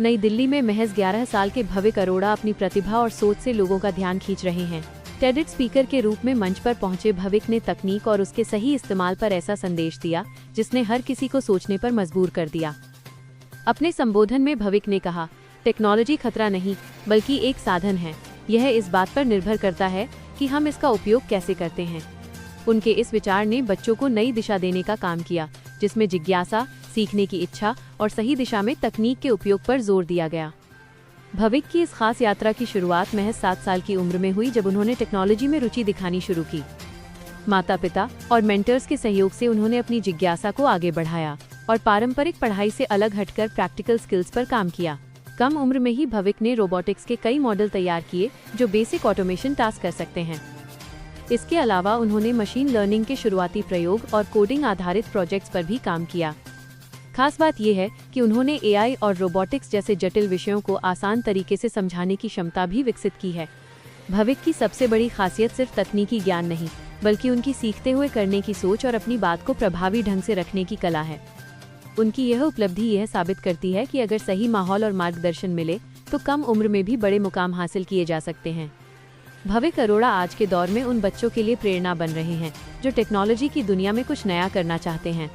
नई दिल्ली में महज 11 साल के भविक अरोड़ा अपनी प्रतिभा और सोच से लोगों का ध्यान खींच रहे हैं। टेडेड स्पीकर के रूप में मंच पर पहुंचे भविक ने तकनीक और उसके सही इस्तेमाल पर ऐसा संदेश दिया जिसने हर किसी को सोचने पर मजबूर कर दिया। अपने संबोधन में भविक ने कहा, टेक्नोलॉजी खतरा नहीं बल्कि एक साधन है। यह इस बात पर निर्भर करता है कि हम इसका उपयोग कैसे करते हैं। उनके इस विचार ने बच्चों को नई दिशा देने का काम किया, जिसमें जिज्ञासा, सीखने की इच्छा और सही दिशा में तकनीक के उपयोग पर जोर दिया गया। भविक की इस खास यात्रा की शुरुआत महज 7 साल की उम्र में हुई, जब उन्होंने टेक्नोलॉजी में रुचि दिखानी शुरू की। माता पिता और मेंटर्स के सहयोग से उन्होंने अपनी जिज्ञासा को आगे बढ़ाया और पारंपरिक पढ़ाई से अलग हटकर प्रैक्टिकल स्किल्स पर काम किया। कम उम्र में ही भविक ने रोबोटिक्स के कई मॉडल तैयार किए जो बेसिक ऑटोमेशन टास्क कर सकते हैं। इसके अलावा उन्होंने मशीन लर्निंग के शुरुआती प्रयोग और कोडिंग आधारित प्रोजेक्ट्स पर भी काम किया। खास बात यह है कि उन्होंने एआई और रोबोटिक्स जैसे जटिल विषयों को आसान तरीके से समझाने की क्षमता भी विकसित की है। भविक की सबसे बड़ी खासियत सिर्फ तकनीकी ज्ञान नहीं, बल्कि उनकी सीखते हुए करने की सोच और अपनी बात को प्रभावी ढंग से रखने की कला है। उनकी यह उपलब्धि यह साबित करती है कि अगर सही माहौल और मार्गदर्शन मिले तो कम उम्र में भी बड़े मुकाम हासिल किए जा सकते हैं। भविक अरोड़ा आज के दौर में उन बच्चों के लिए प्रेरणा बन रहे हैं जो टेक्नोलॉजी की दुनिया में कुछ नया करना चाहते हैं।